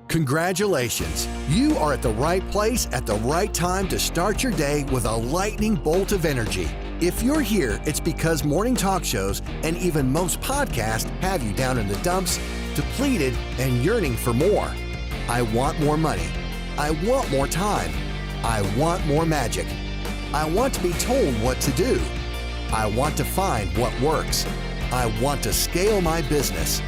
Congratulations! You are at the right place at the right time to start your day with a lightning bolt of energy. If you're here, it's because morning talk shows and even most podcasts have you down in the dumps, depleted and yearning for more. I want more money. I want more time. I want more magic. I want to be told what to do. I want to find what works. I want to scale my business.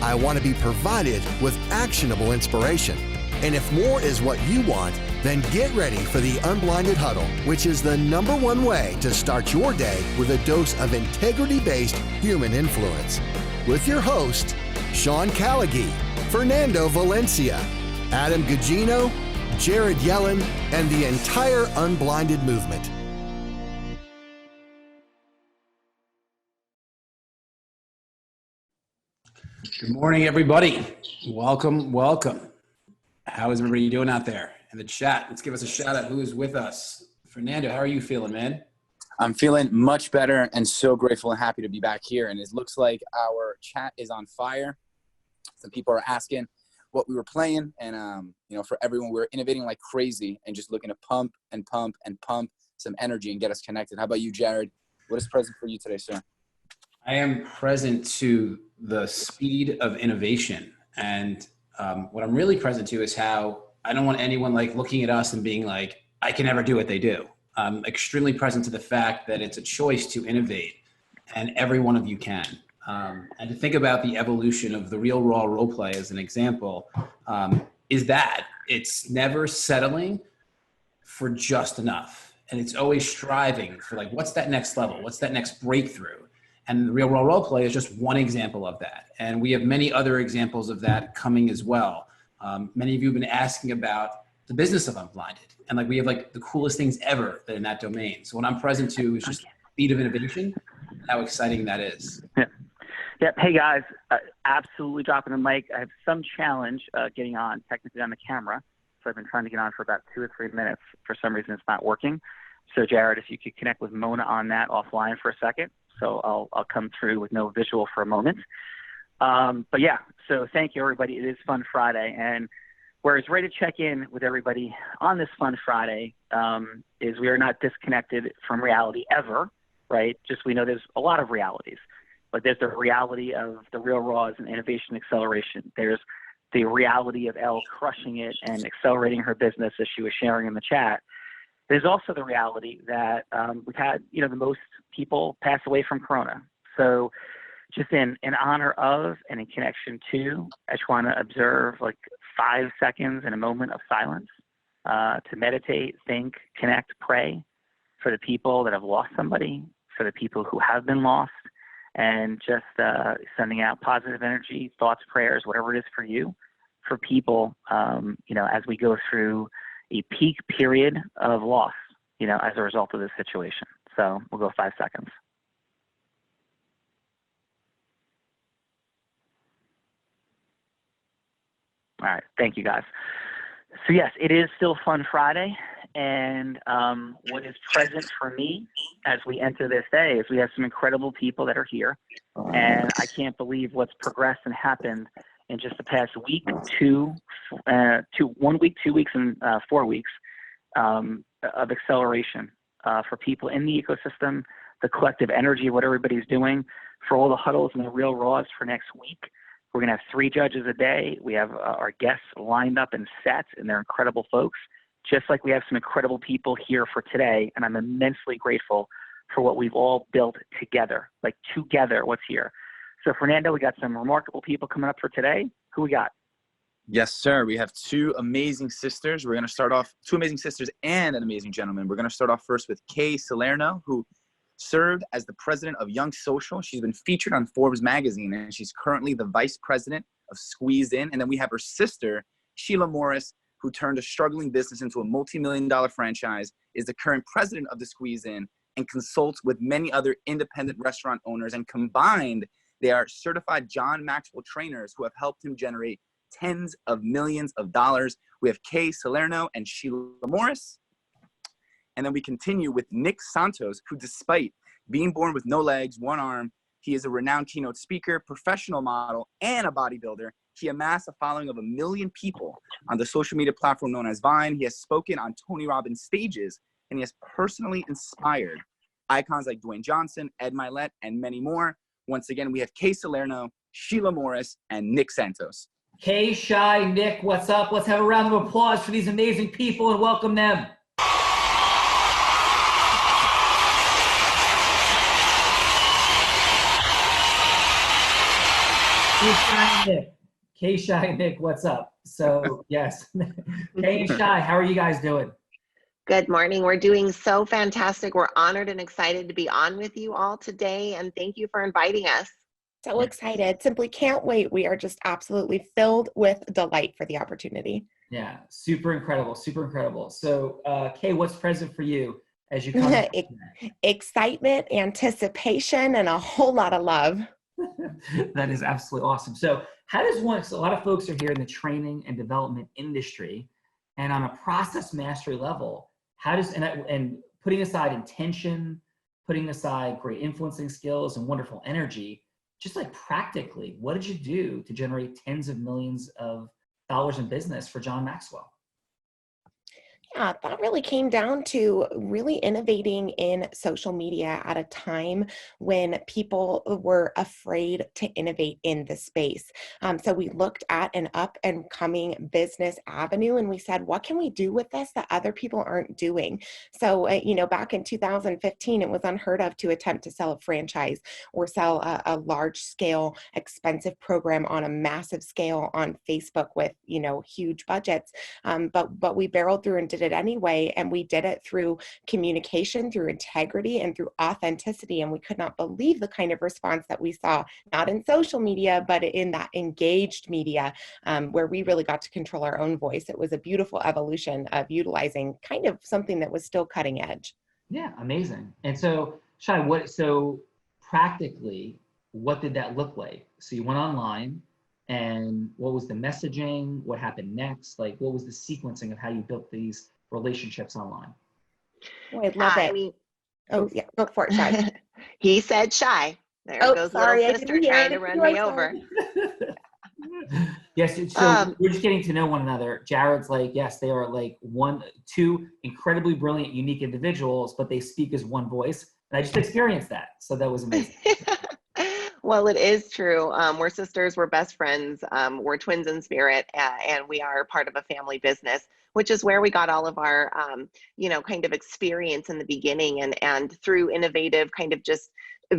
I want to be provided with actionable inspiration. And if more is what you want, then get ready for the Unblinded Huddle, which is the #1 way to start your day with a dose of integrity-based human influence. With your hosts, Sean Callagy, Fernando Valencia, Adam Gugino, Jared Yellin, and the entire Unblinded movement. Good morning, everybody. Welcome, welcome. How is everybody doing out there in the chat? Let's give us a shout out. Who is with us? Fernando, how are you feeling, man? I'm feeling much better and so grateful and happy to be back here. And it looks like our chat is on fire. Some people are asking what we were playing. And, for everyone, we're innovating like crazy and just looking to pump and pump and pump some energy and get us connected. How about you, Jared? What is present for you today, sir? I am present to the speed of innovation. And what I'm really present to is how I don't want anyone looking at us and being like, I can never do what they do. I'm extremely present to the fact that it's a choice to innovate, and every one of you can. And to think about the evolution of the real raw role play as an example, is that it's never settling for just enough. And it's always striving for what's that next level? What's that next breakthrough? And the real raw role play is just one example of that. And we have many other examples of that coming as well. Many of you have been asking about the business of Unblinded. And we have the coolest things ever that in that domain. So what I'm present to is just the speed of innovation, and how exciting that is. Yeah. Hey guys, absolutely dropping the mic. I have some challenge getting on technically on the camera. So I've been trying to get on for about 2 or 3 minutes. For some reason, it's not working. So Jared, if you could connect with Mona on that offline for a second. So I'll come through with no visual for a moment. But yeah, so thank you, everybody. It is Fun Friday. And whereas ready to check in with everybody on this Fun Friday is we are not disconnected from reality ever, right? Just we know there's a lot of realities. But there's the reality of the real raws and innovation acceleration. There's the reality of Elle crushing it and accelerating her business as she was sharing in the chat. There's also the reality that we've had, the most people pass away from Corona. So just in honor of and in connection to, I just want to observe 5 seconds in a moment of silence to meditate, think, connect, pray for the people that have lost somebody, for the people who have been lost, and just sending out positive energy, thoughts, prayers, whatever it is for you, for people, as we go through a peak period of loss, as a result of this situation. So we'll go 5 seconds. All right. Thank you, guys. So yes, it is still Fun Friday. And what is present for me as we enter this day is we have some incredible people that are here. And I can't believe what's progressed and happened in just the past week, 1 week, 2 weeks, and 4 weeks of acceleration for people in the ecosystem, the collective energy of what everybody's doing, for all the huddles and the real raws for next week. We're going to have 3 judges a day. We have our guests lined up and set, and they're incredible folks, just like we have some incredible people here for today. And I'm immensely grateful for what we've all built together, together, what's here. So Fernando, we got some remarkable people coming up for today. Who we got? Yes, sir. We have 2 amazing sisters. We're going to start off, 2 amazing sisters and an amazing gentleman. We're going to start off first with Kay Salerno, who served as the president of Young Social. She's been featured on Forbes magazine, and she's currently the vice president of Squeeze In. And then we have her sister, Sheila Morris, who turned a struggling business into a multi-million-dollar franchise, is the current president of the Squeeze In, and consults with many other independent restaurant owners. And combined, they are certified John Maxwell trainers who have helped him generate tens of millions of dollars. We have Kay Salerno and Sheila Morris. And then we continue with Nick Santos, who despite being born with no legs, one arm, he is a renowned keynote speaker, professional model, and a bodybuilder. He amassed a following of 1 million people on the social media platform known as Vine. He has spoken on Tony Robbins stages, and he has personally inspired icons like Dwayne Johnson, Ed Milet, and many more. Once again, we have Kay Salerno, Sheila Morris, and Nick Santos. Kay, Shy, Nick, what's up? Let's have a round of applause for these amazing people and welcome them. Kay, Shy, Nick, what's up? So, yes. Kay and Shy, how are you guys doing? Good morning. We're doing so fantastic. We're honored and excited to be on with you all today, and thank you for inviting us. So excited. Simply can't wait. We are just absolutely filled with delight for the opportunity. Yeah, super incredible, super incredible. So, Kay, what's present for you as you come? Excitement, anticipation, and a whole lot of love. That is absolutely awesome. So how does one, so a lot of folks are here in the training and development industry, and on a process mastery level, how does, and putting aside intention, putting aside great influencing skills and wonderful energy, just like practically, what did you do to generate tens of millions of dollars in business for John Maxwell? Yeah, that really came down to really innovating in social media at a time when people were afraid to innovate in the space. So we looked at an up and coming business avenue and we said, what can we do with this that other people aren't doing? So, back in 2015, it was unheard of to attempt to sell a franchise or sell a large scale, expensive program on a massive scale on Facebook with, huge budgets. But we barreled through and did it anyway, and we did it through communication, through integrity, and through authenticity, and we could not believe the kind of response that we saw, not in social media, but in that engaged media, where we really got to control our own voice. It was a beautiful evolution of utilizing kind of something that was still cutting edge. Yeah, amazing. And so, Shai, so practically, what did that look like? So you went online, and what was the messaging? What happened next? Like, what was the sequencing of how you built these relationships online? Oh, I love it. Go for it, Shai. He said Shy. There goes sorry, little sister trying to run me over. Yes, so we're just getting to know one another. Jared's like, yes, they are like two incredibly brilliant, unique individuals, but they speak as one voice. And I just experienced that. So that was amazing. Well, it is true. We're sisters, we're best friends, we're twins in spirit, and we are part of a family business, which is where we got all of our, kind of experience in the beginning, and through innovative kind of just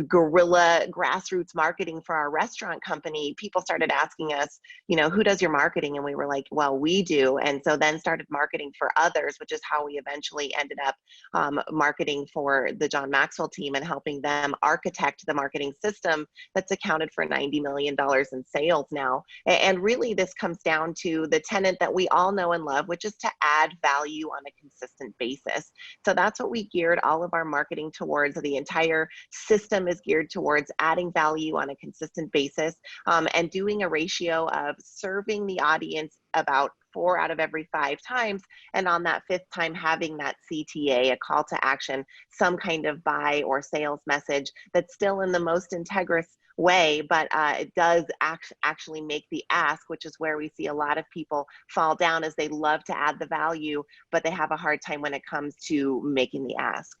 guerrilla grassroots marketing for our restaurant company, people started asking us, who does your marketing? And we were like, well, we do. And so then started marketing for others, which is how we eventually ended up marketing for the John Maxwell team and helping them architect the marketing system that's accounted for $90 million in sales now. And really this comes down to the tenet that we all know and love, which is to add value on a consistent basis. So that's what we geared all of our marketing towards. The entire system is geared towards adding value on a consistent basis, and doing a ratio of serving the audience about 4 out of every 5 times, and on that 5th time having that CTA, a call to action, some kind of buy or sales message that's still in the most integrous way, but it does actually make the ask, which is where we see a lot of people fall down, as they love to add the value, but they have a hard time when it comes to making the ask.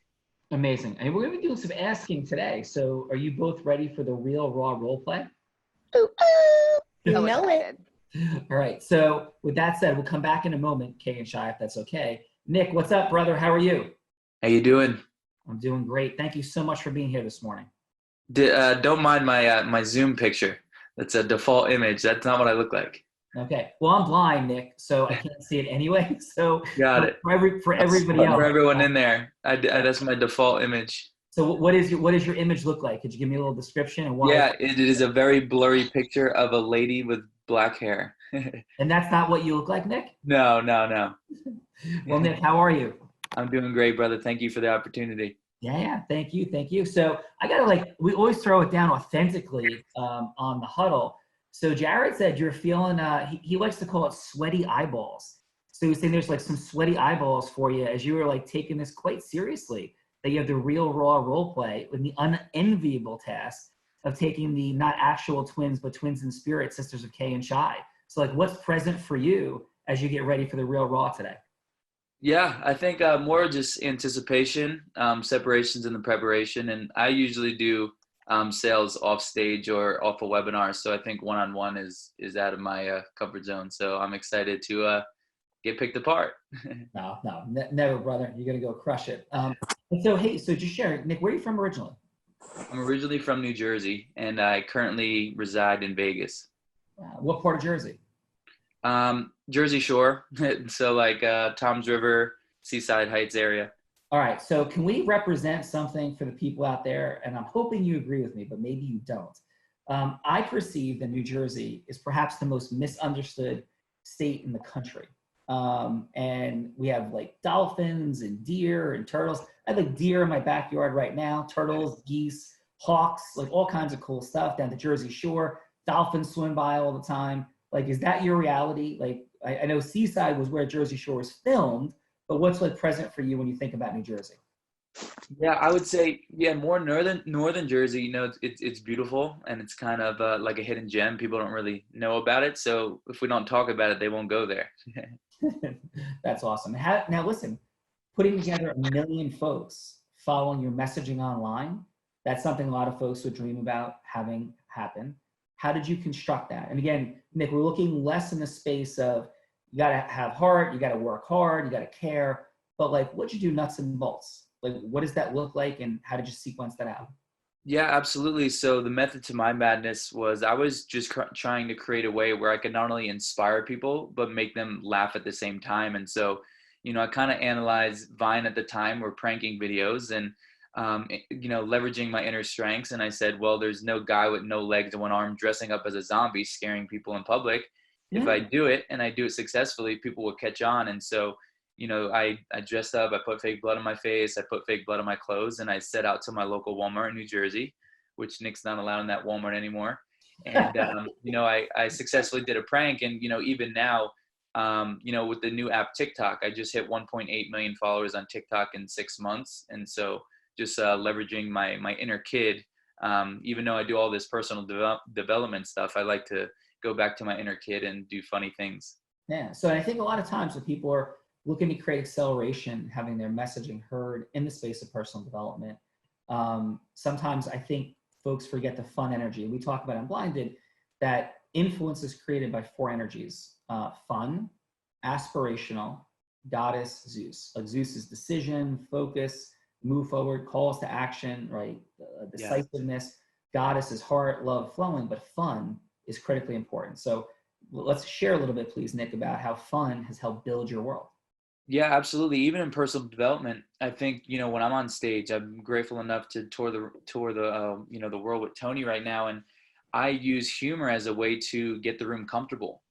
Amazing. And we're going to be doing some asking today. So are you both ready for the real raw role play? Ooh, you know it. All right. So with that said, we'll come back in a moment, Kay and Shy, if that's okay. Nick, what's up, brother? How are you? How you doing? I'm doing great. Thank you so much for being here this morning. Don't mind my Zoom picture. That's a default image. That's not what I look like. Okay. Well, I'm blind, Nick, so I can't see it anyway. So got it. For everybody else. For everyone in there, that's my defolt image. So what is your image look like? Could you give me a little description? And why? Yeah, it is a very blurry picture of a lady with black hair. And that's not what you look like, Nick? No. Well, Nick, how are you? I'm doing great, brother. Thank you for the opportunity. Yeah. Thank you. So I gotta we always throw it down authentically on the Huddle. So Jared said you're feeling, he likes to call it sweaty eyeballs. So he's saying there's like some sweaty eyeballs for you as you were like taking this quite seriously, that you have the real raw role play with the unenviable task of taking the not actual twins, but twins in spirit, sisters of Kay and Shy. So like, what's present for you as you get ready for the Real Raw today? Yeah, I think more just anticipation, separations in the preparation. And I usually do sales off stage or off a webinar. So I think one-on-one is out of my comfort zone. So I'm excited to get picked apart. No, never, brother. You're going to go crush it. And so, hey, so just share, Nick, where are you from originally? I'm originally from New Jersey, and I currently reside in Vegas. What part of Jersey? Jersey Shore. So like Toms River, Seaside Heights area. All right. So can we represent something for the people out there? And I'm hoping you agree with me, but maybe you don't. I perceive that New Jersey is perhaps the most misunderstood state in the country. And we have like dolphins and deer and turtles. I have like deer in my backyard right now, turtles, geese, hawks, like all kinds of cool stuff down the Jersey Shore. Dolphins swim by all the time. Like, is that your reality? Like, I know Seaside was where Jersey Shore was filmed, but what's like present for you when you think about New Jersey? Yeah, I would say, more northern Jersey. You know, it's beautiful, and it's kind of like a hidden gem. People don't really know about it, so if we don't talk about it, they won't go there. That's awesome. Now listen, putting together 1 million folks following your messaging online, that's something a lot of folks would dream about having happen. How did you construct that? And again, Nick, we're looking less in the space of you got to have heart, you got to work hard, you got to care, but like, what'd you do nuts and bolts? Like, what does that look like, and how did you sequence that out? Yeah, absolutely. So the method to my madness was I was just trying to create a way where I could not only inspire people, but make them laugh at the same time. And so, you know, I kind of analyzed Vine at the time were pranking videos and, you know, leveraging my inner strengths. And I said, well, there's no guy with no legs and one arm dressing up as a zombie, scaring people in public. Yeah. If I do it and I do it successfully, people will catch on. And so, you know, I dressed up, I put fake blood on my face, I put fake blood on my clothes, and I set out to my local Walmart in New Jersey, which Nick's not allowed in that Walmart anymore. And, you know, I successfully did a prank. And, you know, even now, you know, with the new app TikTok, I just hit 1.8 million followers on TikTok in 6 months. And so just leveraging my inner kid, even though I do all this personal development stuff, I like to go back to my inner kid and do funny things. Yeah. So I think a lot of times when people are looking to create acceleration, having their messaging heard in the space of personal development, sometimes I think folks forget the fun energy. We talk about Unblinded, that influence is created by 4 energies: fun, aspirational, goddess, Zeus. Like Zeus is decision, focus, move forward, calls to action, right? Decisiveness. Yeah. Goddess is heart, love, flowing, but fun is critically important. So let's share a little bit, please, Nick, about how fun has helped build your world. Yeah, absolutely. Even in personal development, I think, you know, when I'm on stage, I'm grateful enough to tour the you know, the world with Tony right now. And I use humor as a way to get the room comfortable.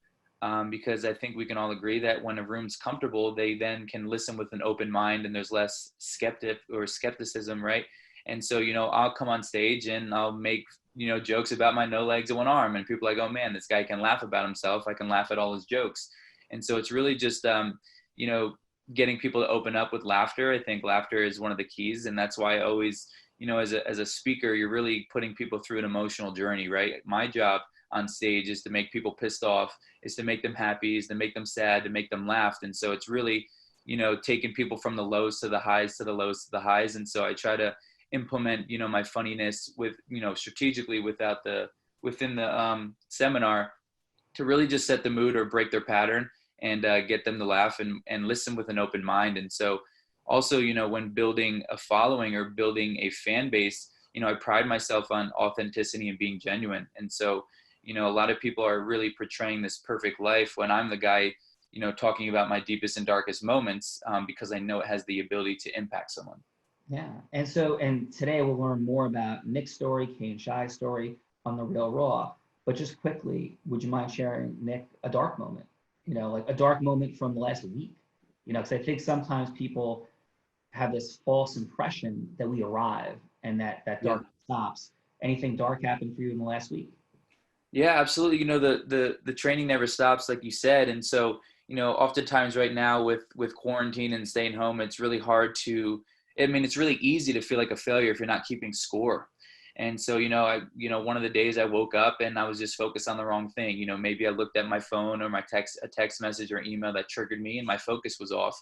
Because I think we can all agree that when a room's comfortable, they then can listen with an open mind and there's less skepticism, right? And so, you know, I'll come on stage and I'll make, you know, jokes about my no legs and one arm, and people are like, oh man, this guy can laugh about himself. I can laugh at all his jokes. And so it's really just, you know, getting people to open up with laughter. I think laughter is one of the keys. And that's why I always, you know, as a speaker, you're really putting people through an emotional journey, right? My job on stage is to make people pissed off, is to make them happy, is to make them sad, to make them laugh. And so it's really, you know, taking people from the lows to the highs, to the lows to the highs. And so I try to implement, you know, my funniness with, you know, strategically within the seminar to really just set the mood or break their pattern and get them to laugh and listen with an open mind. And so also, you know, when building a following or building a fan base, you know, I pride myself on authenticity and being genuine. And so, you know, a lot of people are really portraying this perfect life when I'm the guy, you know, talking about my deepest and darkest moments, because I know it has the ability to impact someone. Yeah. And so, and today we'll learn more about Nick's story, Kay and Shy's story on The Real Raw. But just quickly, would you mind sharing, Nick, a dark moment? You know, like a dark moment from the last week? You know, because I think sometimes people have this false impression that we arrive and that dark stops. Anything dark happened for you in the last week? Yeah, absolutely. You know, the training never stops, like you said. And so, you know, oftentimes right now with quarantine and staying home, it's really hard to, I mean, it's really easy to feel like a failure if you're not keeping score. And so, one of the days I woke up and I was just focused on the wrong thing. Maybe I looked at my phone or a text message or email that triggered me and my focus was off.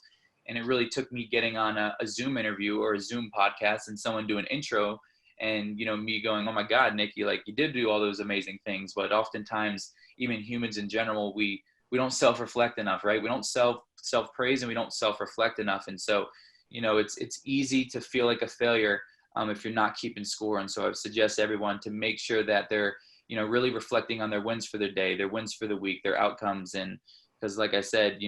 And it really took me getting on a Zoom interview or a Zoom podcast and someone do an intro and, me going, oh my God, Nick, you did do all those amazing things. But oftentimes, even humans in general, we don't self-reflect enough, right? We don't self-praise and we don't self-reflect enough. And so, it's easy to feel like a failure if you're not keeping score. And so I would suggest everyone to make sure that they're, really reflecting on their wins for their day, their wins for the week, their outcomes. And because like I said,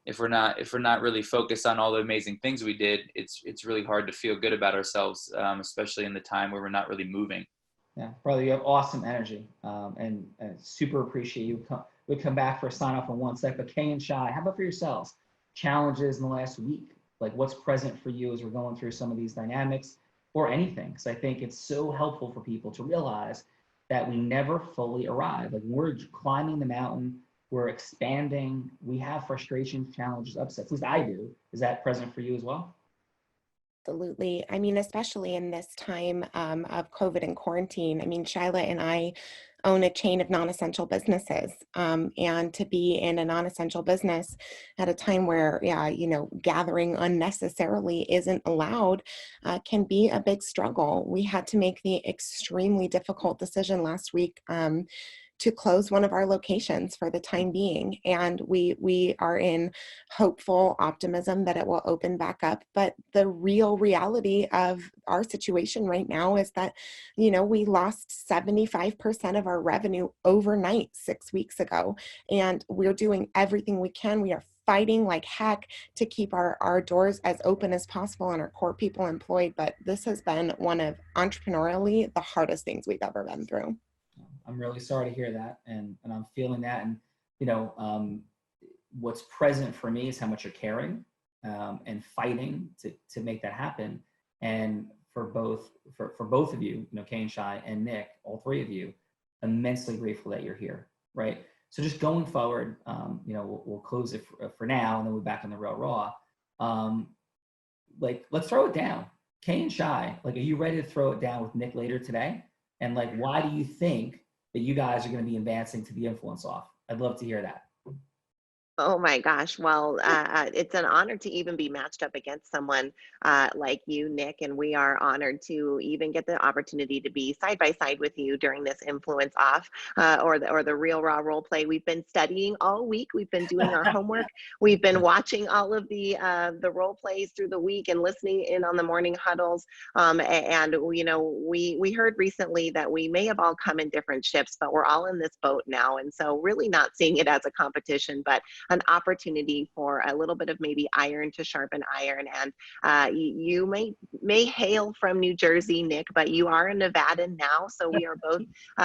if we're not really focused on all the amazing things we did, it's really hard to feel good about ourselves, especially in the time where we're not really moving. Yeah, brother, you have awesome energy, and super appreciate you. We'll come back for a sign off in 1 sec. But Kay and Shy, how about for yourselves? Challenges in the last week, like what's present for you as we're going through some of these dynamics or anything? Because I think it's so helpful for people to realize that we never fully arrive. Like we're climbing the mountain, we're expanding, we have frustrations, challenges, upsets. At least I do. Is that present for you as well? Absolutely. I mean, especially in this time of COVID and quarantine. I mean, Shyla and I own a chain of non-essential businesses, and to be in a non-essential business at a time where, gathering unnecessarily isn't allowed can be a big struggle. We had to make the extremely difficult decision last week to close one of our locations for the time being. And we are in hopeful optimism that it will open back up. But the real reality of our situation right now is that, we lost 75% of our revenue overnight 6 weeks ago. And we're doing everything we can. We are fighting like heck to keep our doors as open as possible and our core people employed. But this has been one of entrepreneurially the hardest things we've ever been through. I'm really sorry to hear that, and I'm feeling that. And what's present for me is how much you're caring and fighting to make that happen. And for both of you, Kay and Shy and Nick, all three of you, immensely grateful that you're here, right? So just going forward, we'll close it for now, and then we're back on the real raw. Let's throw it down. Kay and Shy, are you ready to throw it down with Nick later today? And why do you think that you guys are going to be advancing to the influence off? I'd love to hear that. Oh my gosh. Well, it's an honor to even be matched up against someone like you, Nick, and we are honored to even get the opportunity to be side by side with you during this influence off or the real raw role play. We've been studying all week. We've been doing our homework. We've been watching all of the role plays through the week and listening in on the morning huddles. And we heard recently that we may have all come in different ships, but we're all in this boat now. And so really not seeing it as a competition, but an opportunity for a little bit of maybe iron to sharpen iron. And you may hail from New Jersey, Nick, but you are a Nevadan now. So we are both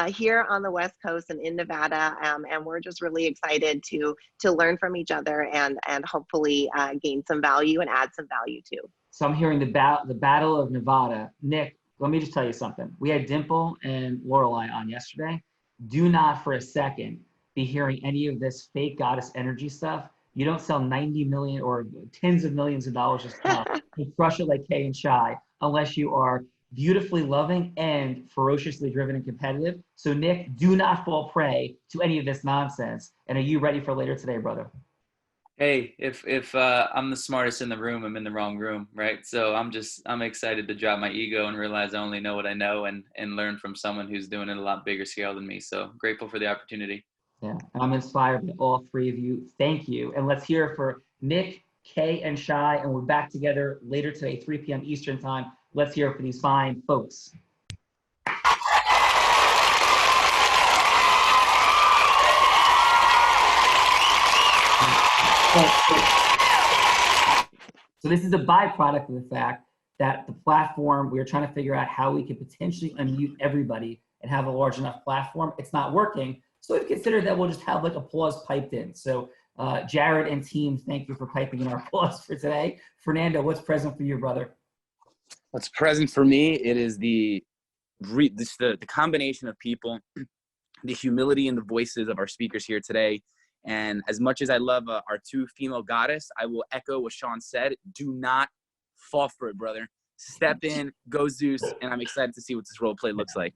here on the West Coast and in Nevada. And we're just really excited to learn from each other and hopefully gain some value and add some value too. So I'm hearing the Battle of Nevada. Nick, let me just tell you something. We had Dimple and Lorelei on yesterday. Do not for a second be hearing any of this fake goddess energy stuff. You don't sell 90 million or tens of millions of dollars of stuff to crush it like Kay and Shy unless you are beautifully loving and ferociously driven and competitive. So Nick, do not fall prey to any of this nonsense. And are you ready for later today, brother? Hey, if I'm the smartest in the room, I'm in the wrong room, right? So I'm excited to drop my ego and realize I only know what I know and learn from someone who's doing it a lot bigger scale than me. So grateful for the opportunity. Yeah, and I'm inspired by all three of you. Thank you. And let's hear it for Nick, Kay, and Shy. And we're back together later today, 3 p.m. Eastern time. Let's hear it for these fine folks. So this is a byproduct of the fact that the platform, we were trying to figure out how we could potentially unmute everybody and have a large enough platform. It's not working. So we've considered that we'll just have applause piped in. So Jared and team, thank you for piping in our applause for today. Fernando, what's present for you, brother? What's present for me, it is the combination of people, the humility in the voices of our speakers here today. And as much as I love our two female goddess, I will echo what Sean said. Do not fall for it, brother. step in, go Zeus, and I'm excited to see what this role play looks like.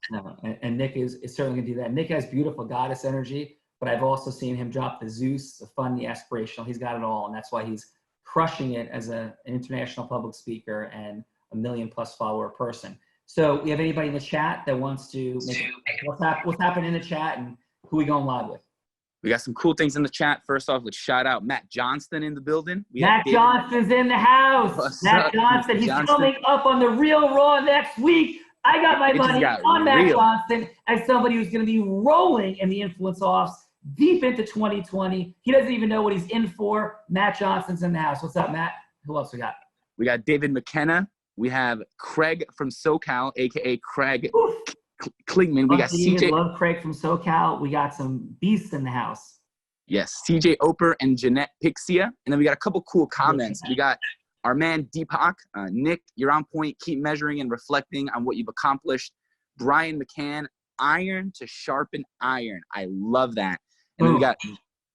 And Nick is certainly going to do that. Nick has beautiful goddess energy, but I've also seen him drop the Zeus, the fun, the aspirational. He's got it all, and that's why he's crushing it as an international public speaker and a 1 million+ follower person. So we have anybody in the chat that wants to make what's happening in the chat and who we going live with? We got some cool things in the chat. First off, let's shout out Matt Johnston in the building. Matt Johnston's in the house. Matt Johnston, he's coming up on the Real Raw next week. I got my money on Matt Johnston as somebody who's going to be rolling in the influence offs deep into 2020. He doesn't even know what he's in for. Matt Johnston's in the house. What's up, Matt? Who else we got? We got David McKenna. We have Craig from SoCal, aka Craig Klingman. We got CJ. Love Craig from SoCal. We got some beasts in the house. Yes, CJ Oper and Jeanette Pixia. And then we got a couple cool comments. We got our man Deepak. Nick, you're on point. Keep measuring and reflecting on what you've accomplished. Brian McCann, iron to sharpen iron. I love that. And then we got,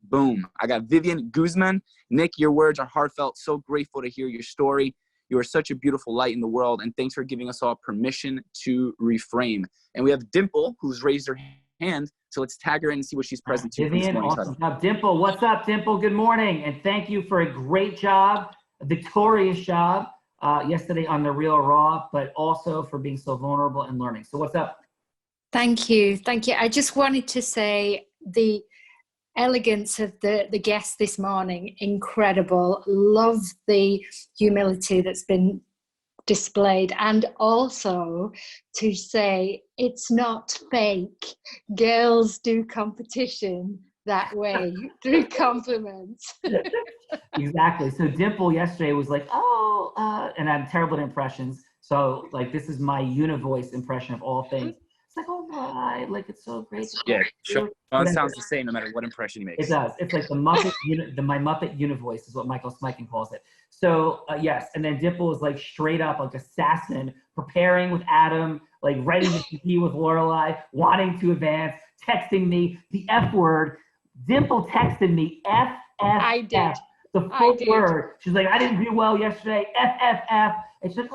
boom, I got Vivian Guzman. Nick, your words are heartfelt. So grateful to hear your story. You are such a beautiful light in the world, and thanks for giving us all permission to reframe. And we have Dimple, who's raised her hand, so let's tag her in and see what she's present to. Vivian, awesome job. Dimple, what's up, Dimple? Good morning, and thank you for a great job, a victorious job yesterday on The Real Raw, but also for being so vulnerable and learning. So what's up? Thank you. Thank you. I just wanted to say the elegance of the guest this morning, incredible. Love the humility that's been displayed, and also to say it's not fake. Girls do competition that way through compliments. Exactly. So Dimple yesterday was like, and I'm terrible at impressions. So like, this is my univoice impression of all things. It's like, oh my, like, it's so great. Yeah, Sean sounds the same no matter what impression he makes. It does. It's like the Muppet, my Muppet univoice is what Michael Smikin calls it. So yes, and then Dimple is like straight up like assassin, preparing with Adam, like ready to compete with Lorelai, wanting to advance, texting me the F word. Dimple texted me F. I did. The full word. She's like, I didn't do well yesterday. F. And she's like,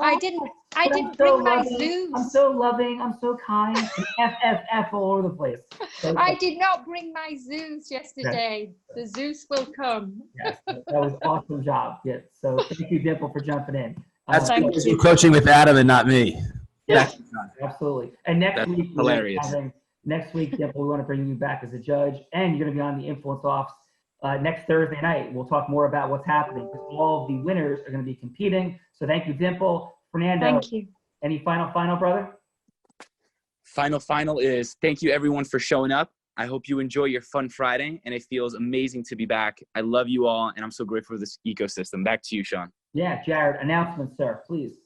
I didn't bring my Zeus. I'm so loving. I'm so kind. F all over the place. So, I did not bring my Zeus yesterday. The Zeus will come. Yes, that was an awesome job. Yes. So thank you, Dimple, for jumping in. That's because you're coaching with Adam and not me. Yes, absolutely. And next week, hilarious. Next week, Dimple, we want to bring you back as a judge, and you're going to be on the Influence Offs next Thursday night. We'll talk more about what's happening because all of the winners are going to be competing. So thank you, Dimple. Fernando, thank you. Any final, brother? Final is thank you everyone for showing up. I hope you enjoy your fun Friday, and it feels amazing to be back. I love you all, and I'm so grateful for this ecosystem. Back to you, Sean. Yeah, Jared, announcements, sir, please.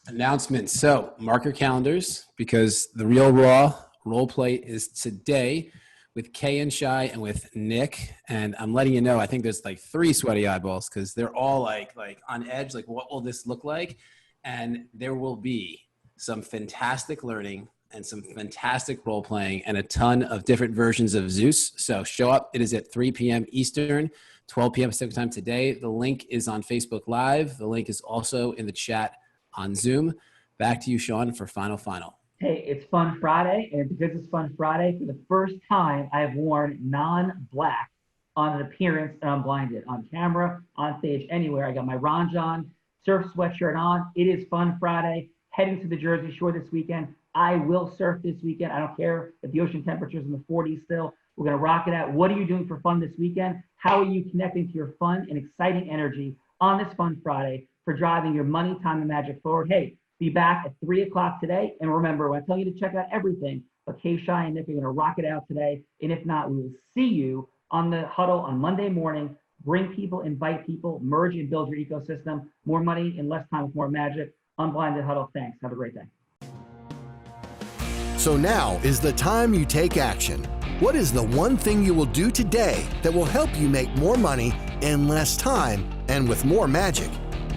Announcements. So mark your calendars because the Real Raw role play is today with Kay and Shai and with Nick. And I'm letting you know, I think there's like 3 sweaty eyeballs because they're all like on edge, like what will this look like? And there will be some fantastic learning and some fantastic role playing and a ton of different versions of Zeus. So show up. It is at 3 p.m. Eastern, 12 p.m. Pacific time today. The link is on Facebook Live. The link is also in the chat on Zoom. Back to you, Sean, for final. Hey, it's Fun Friday, and because it's Fun Friday, for the first time, I have worn non-black on an appearance and Unblinded, on camera, on stage, anywhere. I got my Ranjan surf sweatshirt on. It is Fun Friday. Heading to the Jersey Shore this weekend. I will surf this weekend. I don't care if the ocean temperature is in the 40s still. We're going to rock it out. What are you doing for fun this weekend? How are you connecting to your fun and exciting energy on this Fun Friday for driving your money, time, and magic forward? Hey, be back at 3 o'clock today. And remember, I tell you to check out everything, but Kay, Shai, and Nick are going to rock it out today. And if not, we will see you on the Huddle on Monday morning. Bring people, invite people, merge and build your ecosystem. More money in less time with more magic. Unblinded Huddle. Thanks. Have a great day. So now is the time you take action. What is the one thing you will do today that will help you make more money in less time and with more magic?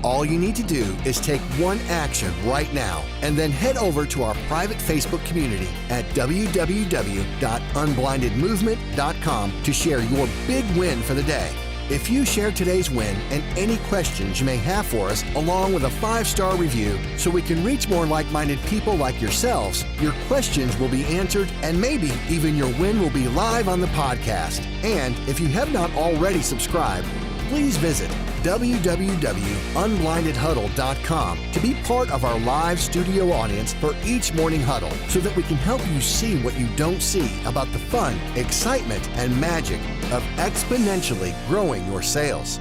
All you need to do is take one action right now and then head over to our private Facebook community at www.unblindedmovement.com to share your big win for the day. If you share today's win and any questions you may have for us, along with a 5-star review, so we can reach more like-minded people like yourselves, your questions will be answered and maybe even your win will be live on the podcast. And if you have not already subscribed, please visit www.unblindedhuddle.com to be part of our live studio audience for each morning huddle, so that we can help you see what you don't see about the fun, excitement, and magic of exponentially growing your sales.